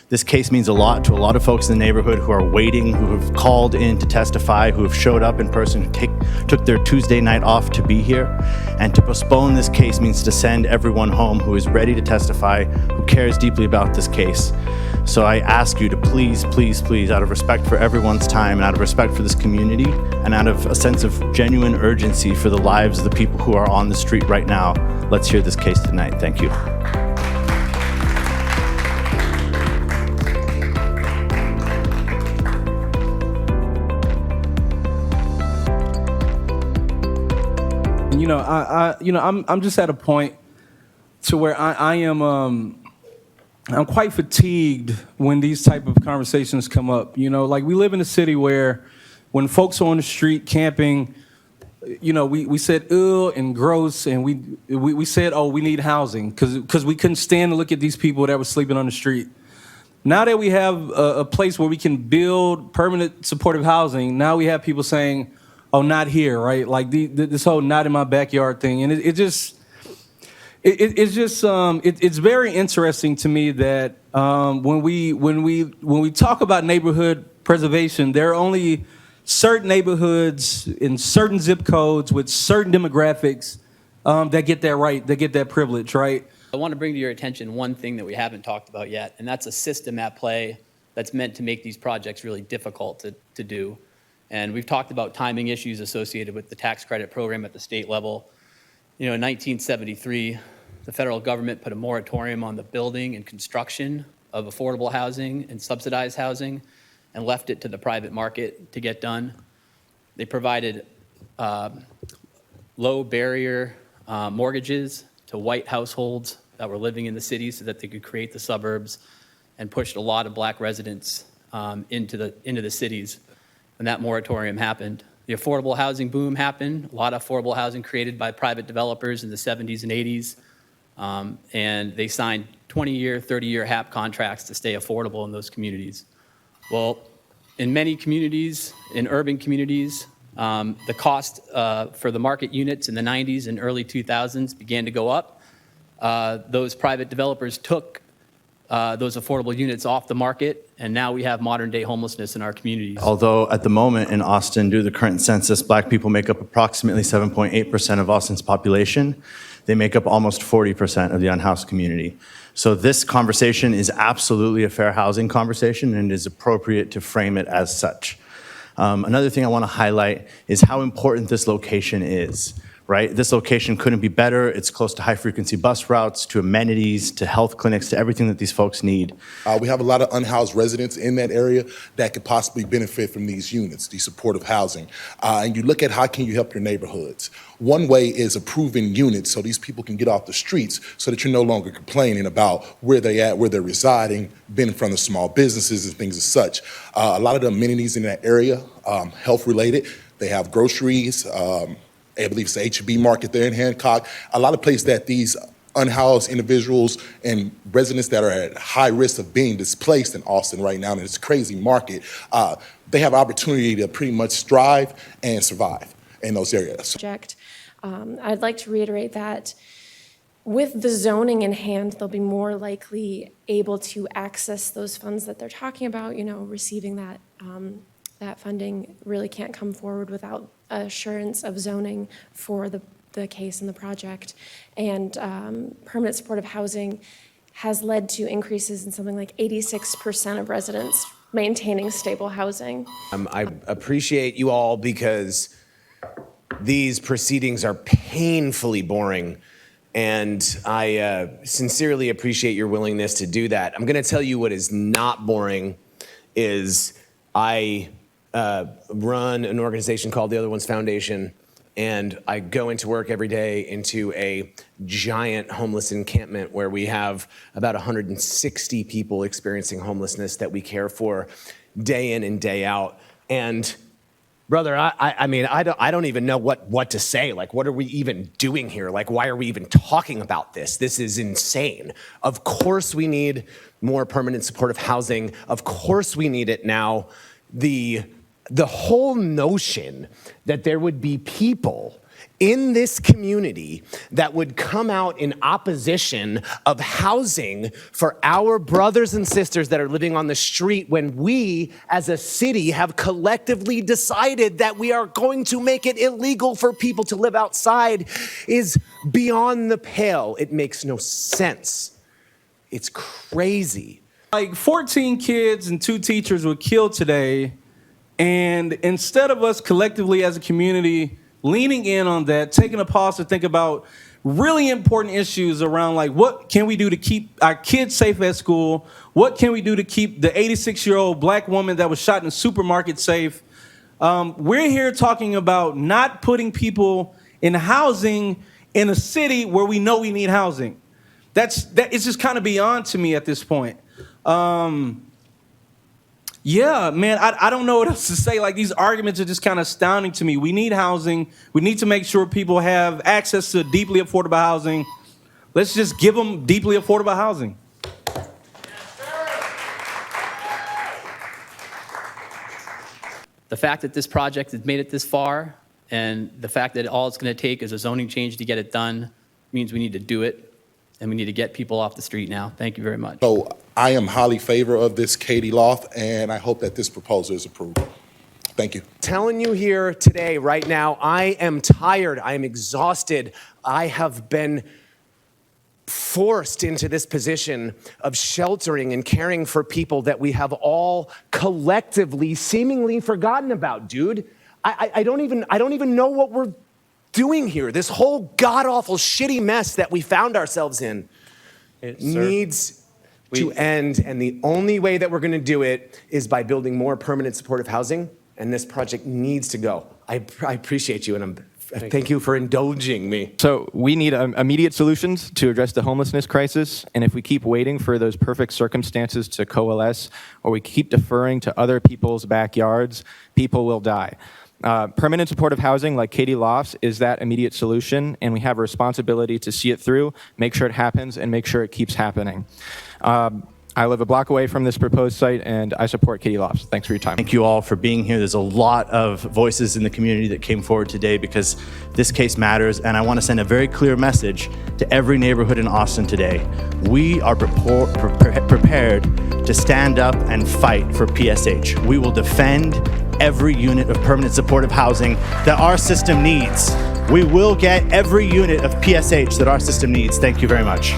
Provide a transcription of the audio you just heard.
This case means a lot to a lot of folks in the neighborhood who are waiting, who have called in to testify, who have showed up in person, who took their Tuesday night off to be here. And to postpone this case means to send everyone home who is ready to testify, who cares deeply about this case. So I ask you to please, please, please, out of respect for everyone's time and out of respect for this community and out of a sense of genuine urgency for the lives of the people who are on the street right now, let's hear this case tonight. Thank you. I'm just at a point to where I'm quite fatigued when these type of conversations come up. Like we live in a city where when folks are on the street camping, we said ugh and gross, and we said, oh, we need housing because we couldn't stand to look at these people that were sleeping on the street. Now that we have a place where we can build permanent supportive housing, now we have people saying, oh, not here, right? Like this whole "not in my backyard" thing, and it's very interesting to me that when we talk about neighborhood preservation, there are only certain neighborhoods in certain zip codes with certain demographics that get that right, that get that privilege, right? I want to bring to your attention one thing that we haven't talked about yet, and that's a system at play that's meant to make these projects really difficult to do. And we've talked about timing issues associated with the tax credit program at the state level. In 1973, the federal government put a moratorium on the building and construction of affordable housing and subsidized housing and left it to the private market to get done. They provided low barrier mortgages to white households that were living in the city so that they could create the suburbs, and pushed a lot of black residents into the cities. When that moratorium happened, the affordable housing boom happened. A lot of affordable housing created by private developers in the 70s and 80s. And they signed 20-year, 30-year HAP contracts to stay affordable in those communities. Well, in many communities, in urban communities, the cost for the market units in the 90s and early 2000s began to go up. Those private developers took those affordable units off the market, and now we have modern-day homelessness in our communities. Although at the moment in Austin, due to the current census, black people make up approximately 7.8% of Austin's population. They make up almost 40% of the unhoused community. So this conversation is absolutely a fair housing conversation, and it is appropriate to frame it as such. Another thing I want to highlight is how important this location is. Right? This location couldn't be better. It's close to high-frequency bus routes, to amenities, to health clinics, to everything that these folks need. We have a lot of unhoused residents in that area that could possibly benefit from these units, these supportive housing. And you look at how can you help your neighborhoods. One way is approving units so these people can get off the streets so that you're no longer complaining about where they're at, where they're residing, being in front of small businesses and things as such. A lot of the amenities in that area, health-related. They have groceries, I believe it's the H-E-B market there in Hancock. A lot of places that these unhoused individuals and residents that are at high risk of being displaced in Austin right now in this crazy market, they have opportunity to pretty much strive and survive in those areas. I'd like to reiterate that with the zoning in hand, they'll be more likely able to access those funds that they're talking about. Receiving that funding really can't come forward without assurance of zoning for the case and the project. And permanent supportive housing has led to increases in something like 86% of residents maintaining stable housing. I appreciate you all because these proceedings are painfully boring, and I sincerely appreciate your willingness to do that. I'm going to tell you what is not boring is I run an organization called the Other Ones Foundation, and I go into work every day into a giant homeless encampment where we have about 160 people experiencing homelessness that we care for day in and day out. And brother, I don't even know what to say. Like, what are we even doing here? Like, why are we even talking about this? This is insane. Of course we need more permanent supportive housing. Of course we need it now. The whole notion that there would be people in this community that would come out in opposition of housing for our brothers and sisters that are living on the street when we as a city have collectively decided that we are going to make it illegal for people to live outside is beyond the pale. It makes no sense. It's crazy. Like 14 kids and 2 teachers were killed today, and instead of us collectively as a community leaning in on that, taking a pause to think about really important issues around like what can we do to keep our kids safe at school? What can we do to keep the 86-year-old black woman that was shot in a supermarket safe? We're here talking about not putting people in housing in a city where we know we need housing. It's just kind of beyond to me at this point. Yeah, man, I don't know what else to say. Like, these arguments are just kind of astounding to me. We need housing. We need to make sure people have access to deeply affordable housing. Let's just give them deeply affordable housing. The fact that this project has made it this far, and the fact that all it's going to take is a zoning change to get it done, means we need to do it, and we need to get people off the street now. Thank you very much. So I am highly favor of this Cady Loft, and I hope that this proposal is approved. Thank you. Telling you here today, right now, I am tired. I am exhausted. I have been forced into this position of sheltering and caring for people that we have all collectively seemingly forgotten about, dude. I don't even know what we're doing here. This whole god-awful shitty mess that we found ourselves in needs to end, and the only way that we're going to do it is by building more permanent supportive housing, and this project needs to go. I appreciate you, and thank you for indulging me. So we need immediate solutions to address the homelessness crisis, and if we keep waiting for those perfect circumstances to coalesce, or we keep deferring to other people's backyards, people will die. Permanent supportive housing like Cady Lofts is that immediate solution, and we have a responsibility to see it through, make sure it happens, and make sure it keeps happening. I live a block away from this proposed site, and I support Cady Lofts. Thanks for your time. Thank you all for being here. There's a lot of voices in the community that came forward today because this case matters, and I want to send a very clear message to every neighborhood in Austin today. We are prepared to stand up and fight for PSH. We will defend every unit of permanent supportive housing that our system needs. We will get every unit of PSH that our system needs. Thank you very much.